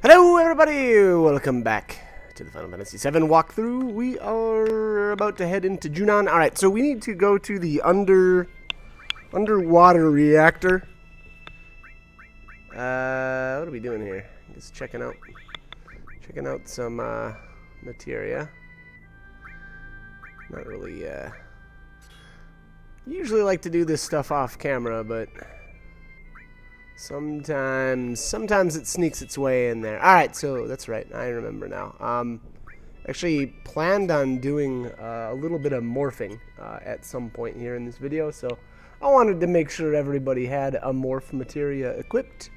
Hello everybody, welcome back to the Final Fantasy VII walkthrough. We are about to head into Junon. Alright, so we need to go to the underwater reactor. What are we doing here? Just checking out some materia. Not really usually like to do this stuff off camera, but sometimes it sneaks its way in there. Alright, so that's right, I remember now. Actually planned on doing a little bit of morphing at some point here in this video, so I wanted to make sure everybody had a morph materia equipped.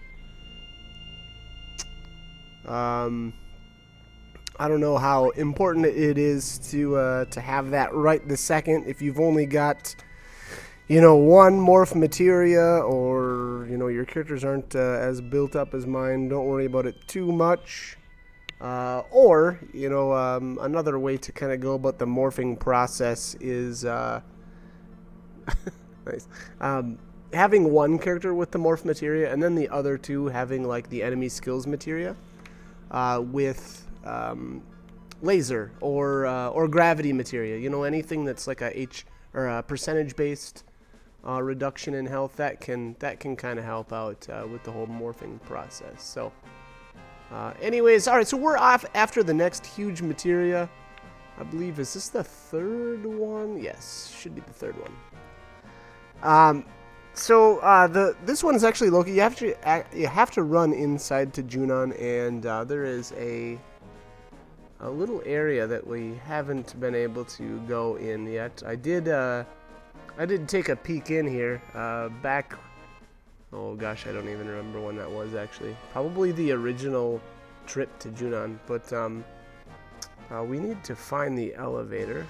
I don't know how important it is to have that right this second. If you've only got, you know, one morph materia, or, you know, your characters aren't as built up as mine, don't worry about it too much. Or, you know, another way to kind of go about the morphing process is nice. Having one character with the morph materia, and then the other two having, like, the enemy skills materia with laser or gravity materia. You know, anything that's like a percentage based reduction in health, that can kind of help out with the whole morphing process. So anyways, alright, so we're off after the next huge materia. I believe, is this the third one? Yes, should be the third one. This one is actually local. You have to run inside to Junon, and there is a little area that we haven't been able to go in yet. I did take a peek in here back. Oh gosh, I don't even remember when that was actually. Probably the original trip to Junon, but we need to find the elevator.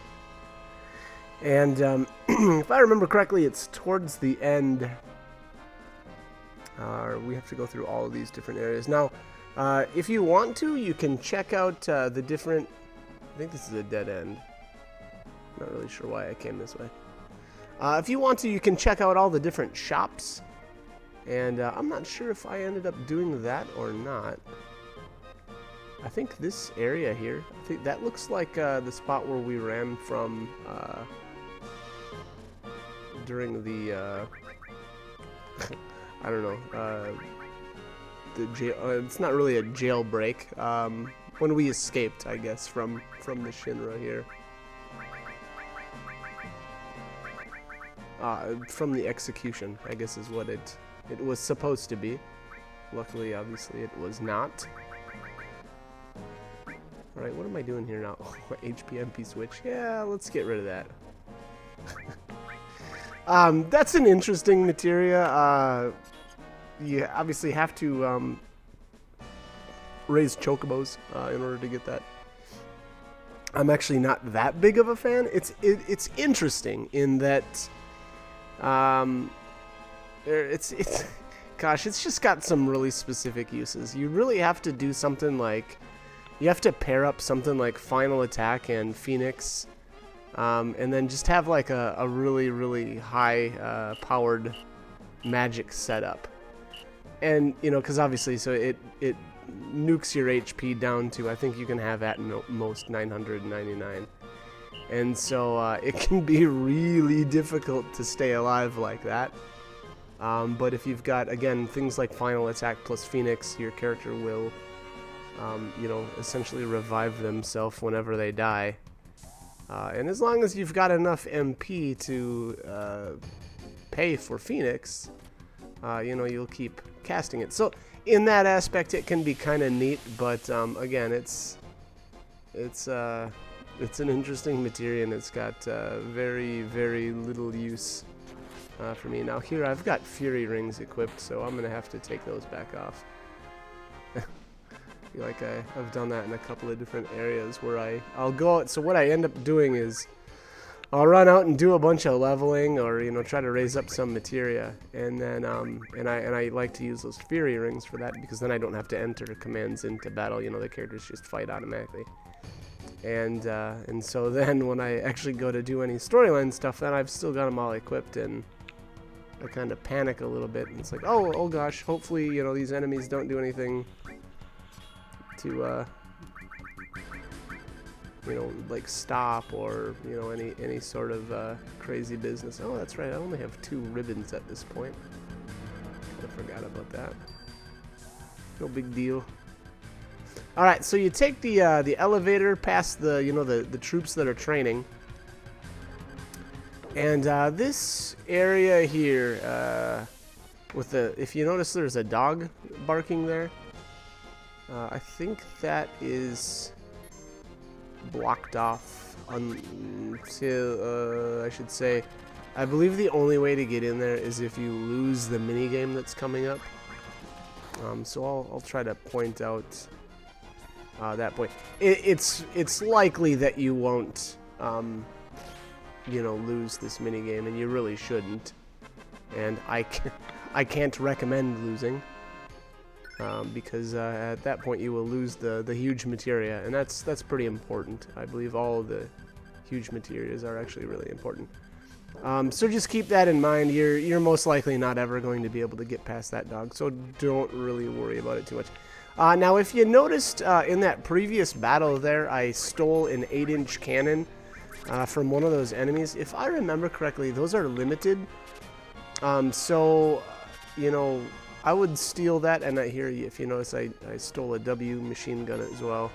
And if I remember correctly, it's towards the end. We have to go through all of these different areas. Now, if you want to, you can check out the different... I think this is a dead end. Not really sure why I came this way. If you want to, you can check out all the different shops. And I'm not sure if I ended up doing that or not. I think this area here, I think that looks like the spot where we ran from during the I don't know, the jail. It's not really a jailbreak. When we escaped, I guess, from the Shinra here. From the execution, I guess, is what it was supposed to be. Luckily, obviously, it was not. Alright, what am I doing here now? HPMP switch. Yeah, let's get rid of that. That's an interesting materia. You obviously have to raise chocobos in order to get that. I'm actually not that big of a fan. It's interesting in that gosh, it's just got some really specific uses. You really have to do something like, you have to pair up something like Final Attack and Phoenix, and then just have like a really, really high powered magic setup. And, you know, because obviously, so it nukes your HP down to, I think you can have at most 999. And so it can be really difficult to stay alive like that. But if you've got, again, things like Final Attack plus Phoenix, your character will, you know, essentially revive themselves whenever they die. And as long as you've got enough MP to pay for Phoenix, you know, you'll keep casting it. So in that aspect, it can be kind of neat, but again, it's an interesting materia, and it's got very, very little use for me. Now here I've got Fury Rings equipped, so I'm gonna have to take those back off. I feel like I've done that in a couple of different areas where I'll go out. So what I end up doing is I'll run out and do a bunch of leveling, or, you know, try to raise up some materia, and then and I like to use those Fury Rings for that, because then I don't have to enter commands into battle. You know, the characters just fight automatically. And so then when I actually go to do any storyline stuff, then I've still got them all equipped, and I kind of panic a little bit. And it's like, oh gosh, hopefully, you know, these enemies don't do anything to, you know, like stop or, you know, any sort of crazy business. Oh, that's right. I only have 2 ribbons at this point. I forgot about that. No big deal. All right, so you take the elevator past the, you know, the troops that are training. And this area here, with the, if you notice, there's a dog barking there. I think that is blocked off until, I should say, I believe the only way to get in there is if you lose the mini game that's coming up. So I'll try to point out that point. It's likely that you won't, you know, lose this mini game, and you really shouldn't. And I can't recommend losing, because at that point you will lose the huge materia, and that's pretty important. I believe all of the huge materias are actually really important. So just keep that in mind. You're most likely not ever going to be able to get past that dog, so don't really worry about it too much. Now, if you noticed in that previous battle there, I stole an 8-inch cannon from one of those enemies. If I remember correctly, those are limited. So, you know, I would steal that, and here, if you notice, I stole a W machine gun as well.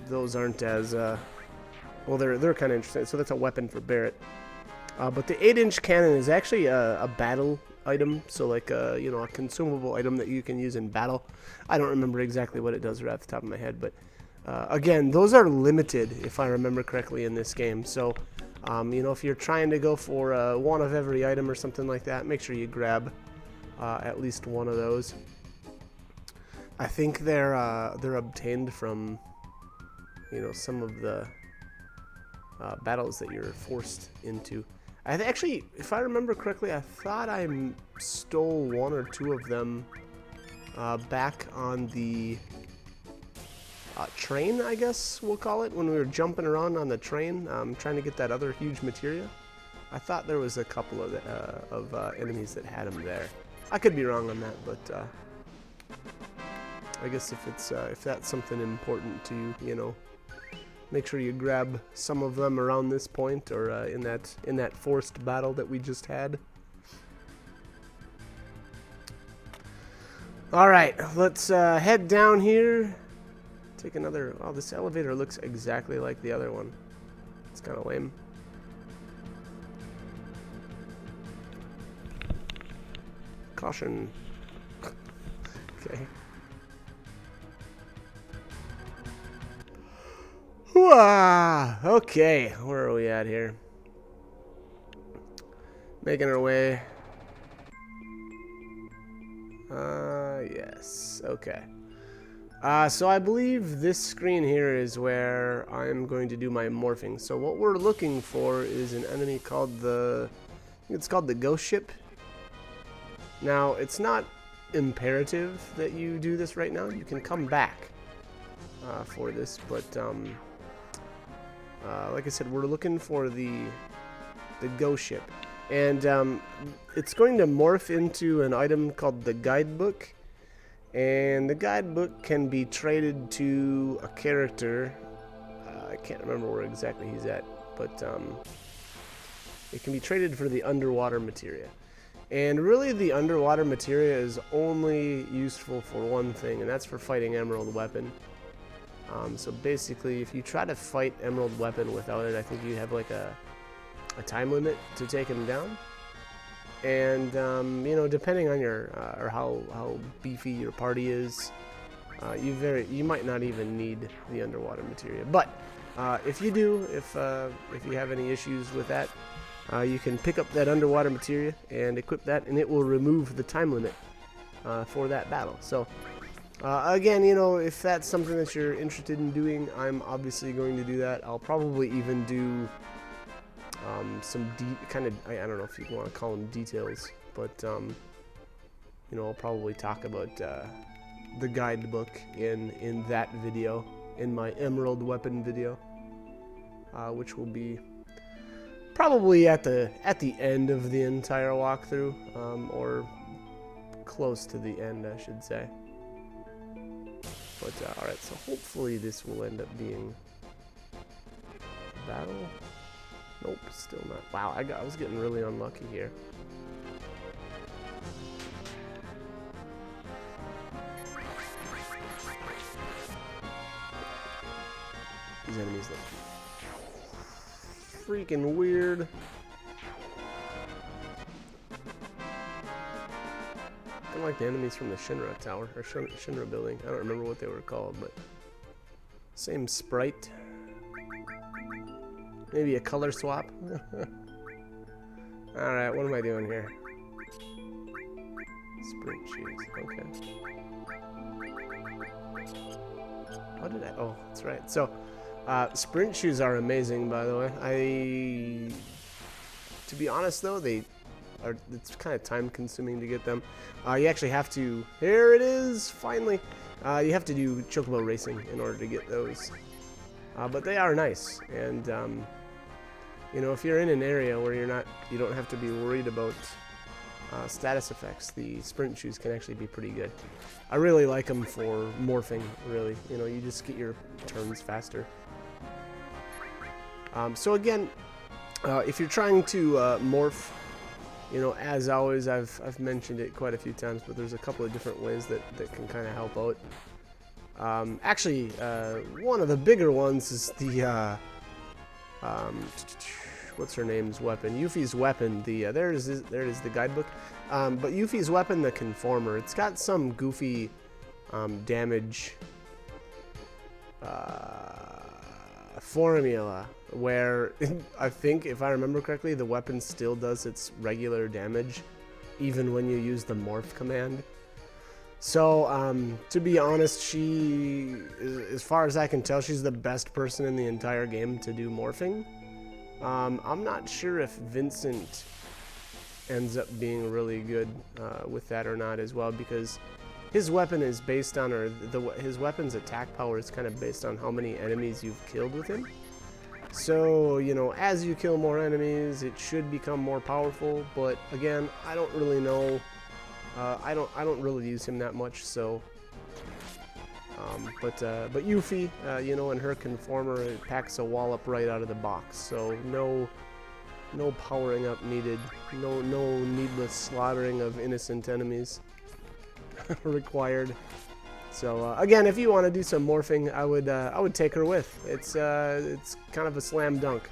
Those aren't as, well, they're kind of interesting. So that's a weapon for Barret. But the 8-inch cannon is actually a battle item, so like a, you know, a consumable item that you can use in battle. I don't remember exactly what it does right off the top of my head, but again, those are limited, if I remember correctly, in this game. So, you know, if you're trying to go for one of every item or something like that, make sure you grab at least one of those. I think they're obtained from, you know, some of the battles that you're forced into. Actually, if I remember correctly, I thought I stole 1 or 2 of them back on the train, I guess we'll call it, when we were jumping around on the train, trying to get that other huge materia. I thought there was a couple of enemies that had them there. I could be wrong on that, but I guess if that's something important to you, you know, make sure you grab some of them around this point, or in that forced battle that we just had. All right, let's head down here. Take another. Oh, this elevator looks exactly like the other one. It's kind of lame. Caution. Okay. Okay, where are we at here? Making our way. Yes, okay. So I believe this screen here is where I'm going to do my morphing. So what we're looking for is an enemy called I think it's called the Ghost Ship. Now, it's not imperative that you do this right now. You can come back for this, but like I said, we're looking for the Ghost Ship, and it's going to morph into an item called the Guidebook, and the Guidebook can be traded to a character. I can't remember where exactly he's at, but it can be traded for the underwater materia. And really, the underwater materia is only useful for one thing, and that's for fighting Emerald Weapon. So basically, if you try to fight Emerald Weapon without it, I think you have like a time limit to take him down. And you know, depending on your or how beefy your party is, you might not even need the underwater materia. But if you do, if you have any issues with that, you can pick up that underwater materia and equip that, and it will remove the time limit for that battle. So. Again, you know, if that's something that you're interested in doing, I'm obviously going to do that. I'll probably even do some kind of, I don't know if you want to call them details, but you know, I'll probably talk about the guidebook in that video, in my Emerald Weapon video, which will be probably at the end of the entire walkthrough, or close to the end, I should say. But alright, so hopefully this will end up being a battle. Nope, still not. Wow, I was getting really unlucky here. These enemies look freaking weird. Kind of like the enemies from the Shinra Tower, or Shinra building. I don't remember what they were called, but same sprite. Maybe a color swap. Alright, what am I doing here? Sprint shoes, okay. How did I? Oh, that's right. So, sprint shoes are amazing, by the way. To be honest though, it's kind of time consuming to get them. You actually have to, here it is, finally. You have to do chocobo racing in order to get those. But they are nice, and you know, if you're in an area where you don't have to be worried about status effects, the sprint shoes can actually be pretty good. I really like them for morphing, really. You know, you just get your turns faster. So again, if you're trying to morph, you know, as always, I've mentioned it quite a few times, but there's a couple of different ways that can kind of help out. Actually, one of the bigger ones is the what's her name's weapon? Yuffie's weapon. There it is the guidebook. But Yuffie's weapon, the Conformer, it's got some goofy damage formula where I think, if I remember correctly, the weapon still does its regular damage even when you use the morph command. So, to be honest, she, as far as I can tell, she's the best person in the entire game to do morphing. I'm not sure if Vincent ends up being really good with that or not as well, because his weapon is based on, or his weapon's attack power is kind of based on how many enemies you've killed with him. So, you know, as you kill more enemies, it should become more powerful, but again, I don't really know. I don't really use him that much, so. But Yuffie, you know, in her Conformer, it packs a wallop right out of the box, so no powering up needed, no needless slaughtering of innocent enemies required. So again, if you want to do some morphing, I would take her with. It's kind of a slam dunk.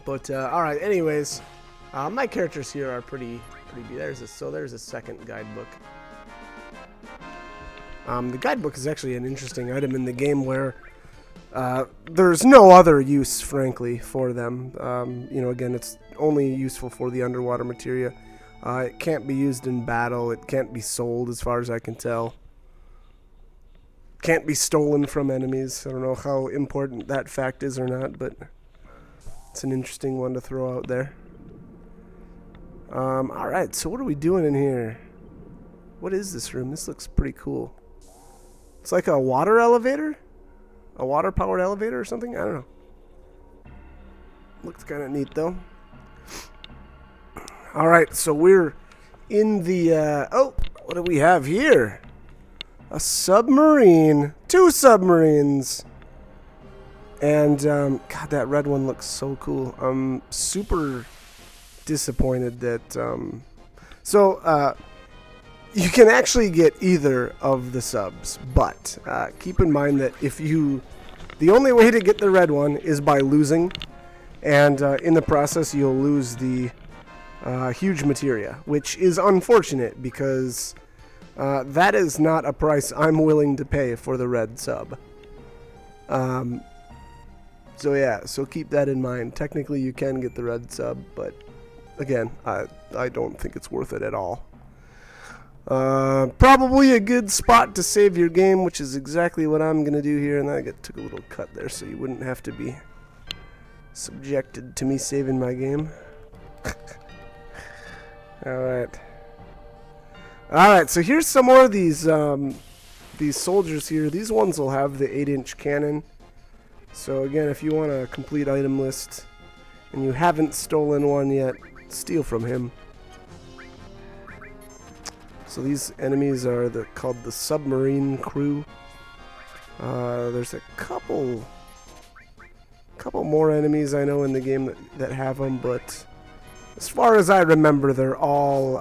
But all right, anyways, my characters here are pretty. There's a second guidebook. The guidebook is actually an interesting item in the game where there's no other use, frankly, for them. You know, again, it's only useful for the underwater materia. It can't be used in battle. It can't be sold, as far as I can tell. Can't be stolen from enemies. I don't know how important that fact is or not, but it's an interesting one to throw out there. Alright, so what are we doing in here? What is this room? This looks pretty cool. It's like a water elevator? A water-powered elevator or something? I don't know. Looks kind of neat, though. Alright, so we're in the, oh, what do we have here? A submarine. 2 submarines. And, God, that red one looks so cool. I'm super disappointed that, you can actually get either of the subs, but keep in mind that the only way to get the red one is by losing, and in the process you'll lose the huge materia, which is unfortunate because that is not a price I'm willing to pay for the red sub. So yeah, so keep that in mind. Technically you can get the red sub, but again, I don't think it's worth it at all. Probably a good spot to save your game, which is exactly what I'm gonna do here, and I took a little cut there so you wouldn't have to be subjected to me saving my game. Alright, so here's some more of these soldiers here. These ones will have the 8-inch cannon. So again, if you want a complete item list and you haven't stolen one yet, steal from him. So these enemies are called the submarine crew. There's a couple more enemies I know in the game that have them, but as far as I remember, they're all,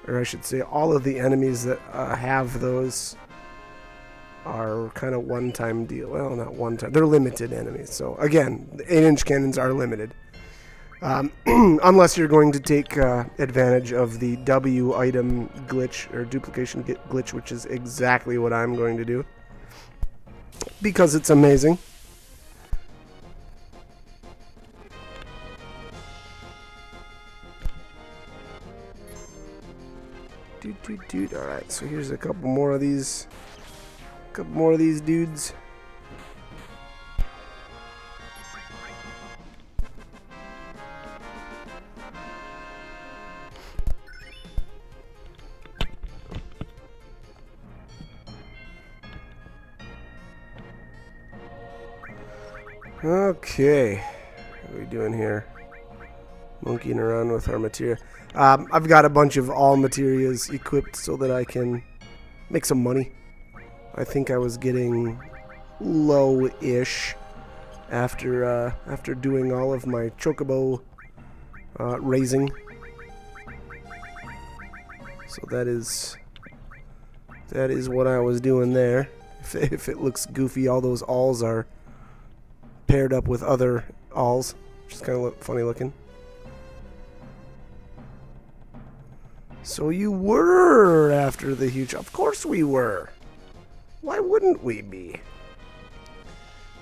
or I should say, all of the enemies that have those are kind of one-time deal. Well, not one-time. They're limited enemies. So again, the 8-inch cannons are limited. Unless you're going to take advantage of the W item glitch or duplication glitch, which is exactly what I'm going to do because it's amazing. Alright, so here's a couple more of these dudes. Okay, what are we doing here? Monkeying around with our materia. I've got a bunch of all materias equipped so that I can make some money. I think I was getting low-ish after doing all of my chocobo raising. So that is what I was doing there. If it looks goofy, all those alls are paired up with other alls, which is kind of funny looking. So you were after the huge... Of course we were. Why wouldn't we be?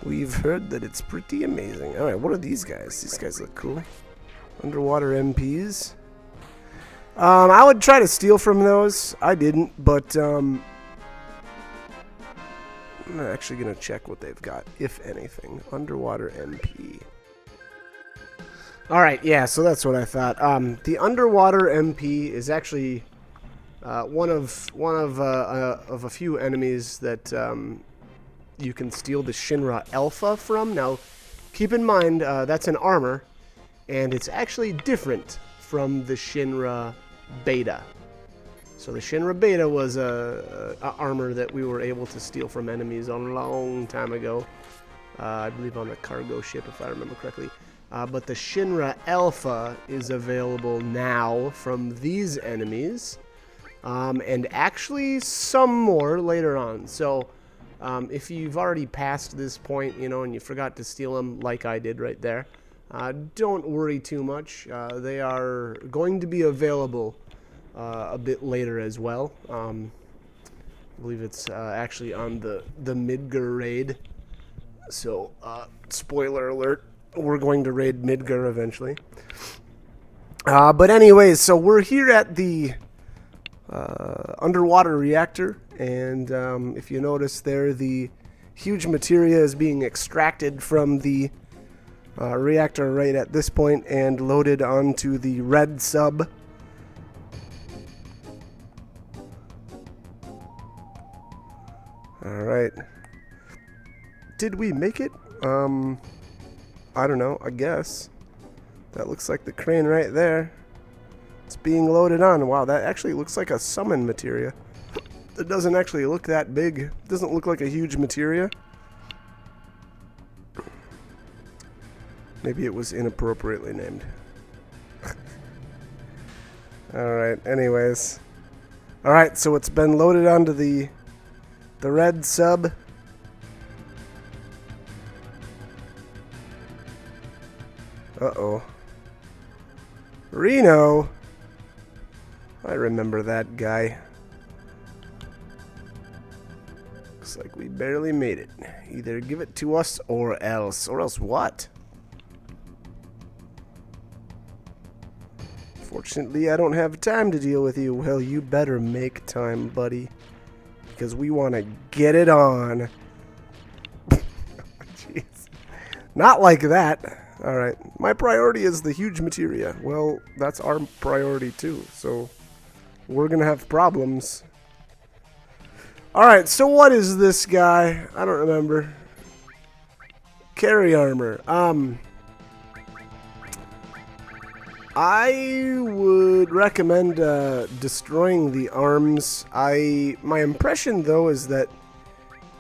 We've heard that it's pretty amazing. Alright, what are these guys? These guys look cool. Underwater MPs. I would try to steal from those. I didn't, but I'm actually going to check what they've got, if anything. Underwater MP. Alright, yeah, so that's what I thought. The Underwater MP is actually one of a few enemies that you can steal the Shinra Alpha from. Now, keep in mind, that's an armor, and it's actually different from the Shinra Beta. So the Shinra Beta was a armor that we were able to steal from enemies a long time ago. I believe on the cargo ship, if I remember correctly. But the Shinra Alpha is available now from these enemies, and actually some more later on. So if you've already passed this point, you know, and you forgot to steal them like I did right there, don't worry too much. They are going to be available a bit later as well. I believe it's actually on the Midgar raid. So, spoiler alert. We're going to raid Midgar eventually. But anyways, so we're here at the underwater reactor, and if you notice there, the huge materia is being extracted from the reactor right at this point and loaded onto the red sub. Alright. Did we make it? I don't know, I guess. That looks like the crane right there. It's being loaded on. Wow, that actually looks like a summon materia. It doesn't actually look that big. It doesn't look like a huge materia. Maybe it was inappropriately named. Alright, anyways. Alright, so it's been loaded onto the red sub. Uh-oh. Reno? I remember that guy. Looks like we barely made it. Either give it to us or else. Or else what? Fortunately, I don't have time to deal with you. Well, you better make time, buddy. Because we want to get it on. Jeez. Not like that. Alright, my priority is the huge materia. Well, that's our priority too, so we're gonna have problems. Alright, so what is this guy? I don't remember. Carry armor. I would recommend destroying the arms. My impression though is that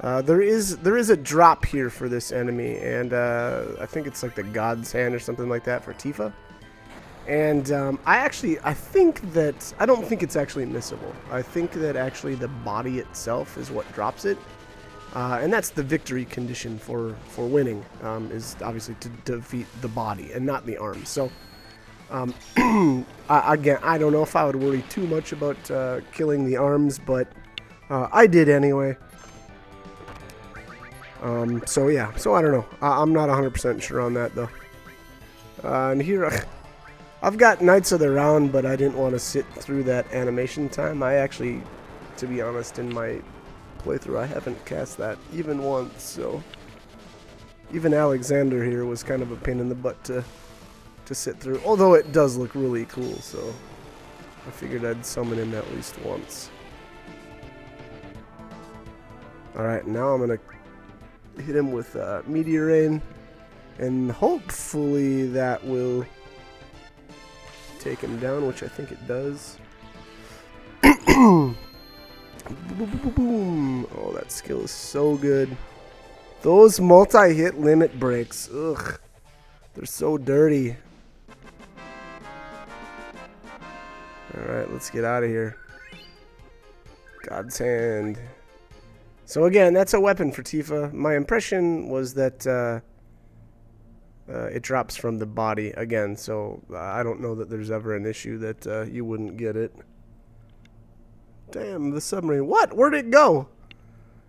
there is a drop here for this enemy, and I think it's like the God's Hand or something like that for Tifa. And I don't think it's actually missable. I think that actually the body itself is what drops it. And that's the victory condition for winning, is obviously to defeat the body and not the arms. So, again, I don't know if I would worry too much about killing the arms, but I did anyway. So yeah, so I don't know. I'm not 100% sure on that though. And here, I've got Knights of the Round, but I didn't want to sit through that animation time. I actually, to be honest, in my playthrough, I haven't cast that even once, so even Alexander here was kind of a pain in the butt to sit through, although it does look really cool, so I figured I'd summon him at least once. Alright, now I'm gonna hit him with Meteor Rain, and hopefully that will take him down, which I think it does. Boom, boom, boom, boom. Oh, that skill is so good. Those multi-hit limit breaks, ugh, they're so dirty. Alright, let's get out of here. God's Hand. So again, that's a weapon for Tifa. My impression was that it drops from the body again, so I don't know that there's ever an issue that you wouldn't get it. Damn, the submarine. What? Where'd it go?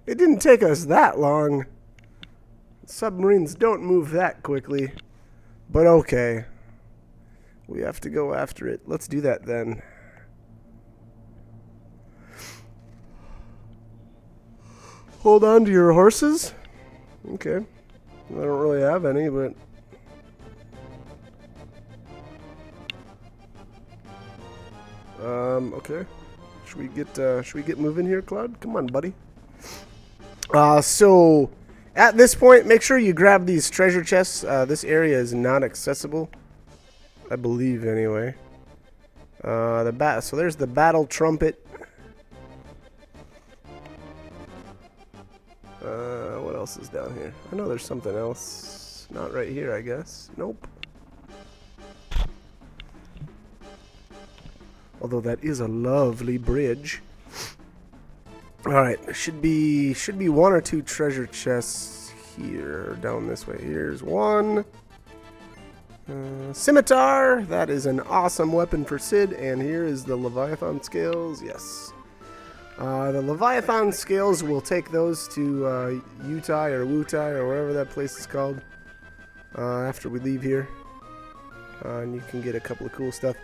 It didn't take us that long. Submarines don't move that quickly. But okay. We have to go after it. Let's do that then. Hold on to your horses. Okay. I don't really have any, but... okay. Should we get moving here, Cloud? Come on, buddy. So at this point, make sure you grab these treasure chests. This area is not accessible, I believe, anyway. So there's the battle trumpet. What else is down here? I know there's something else. Not right here, I guess. Nope. Although that is a lovely bridge. Alright, should be one or two treasure chests here, down this way. Here's one. Scimitar, that is an awesome weapon for Cid. And here is the Leviathan scales, yes. The Leviathan scales, will take those to Yutai or Wutai or wherever that place is called after we leave here. And you can get a couple of cool stuff.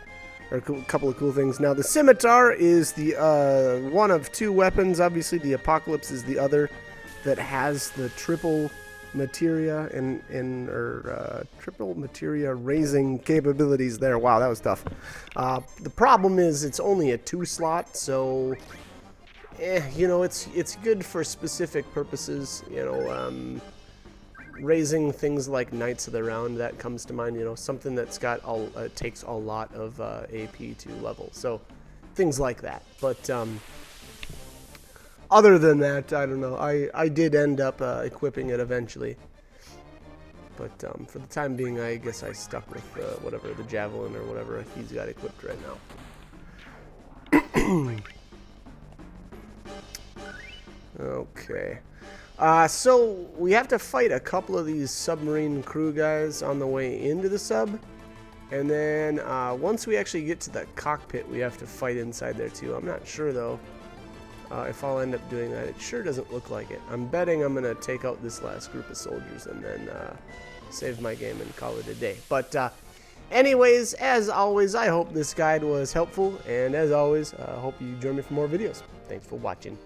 Or a couple of cool things. Now, the Scimitar is the one of two weapons. Obviously, the Apocalypse is the other that has the triple materia triple materia raising capabilities there. Wow, that was tough. The problem is it's only a 2-slot, so you know, it's good for specific purposes. You know, raising things like Knights of the Round, that comes to mind. You know, something that's got takes a lot of AP to level, so things like that. But other than that, I don't know. I did end up equipping it eventually, but for the time being, I guess I stuck with whatever, the Javelin or whatever he's got equipped right now. Okay. So we have to fight a couple of these submarine crew guys on the way into the sub, and then once we actually get to the cockpit, we have to fight inside there too. I'm not sure though if I'll end up doing that. It sure doesn't look like it. I'm betting I'm gonna take out this last group of soldiers and then save my game and call it a day. But anyways, as always, I hope this guide was helpful, and as always, I hope you join me for more videos. Thanks for watching.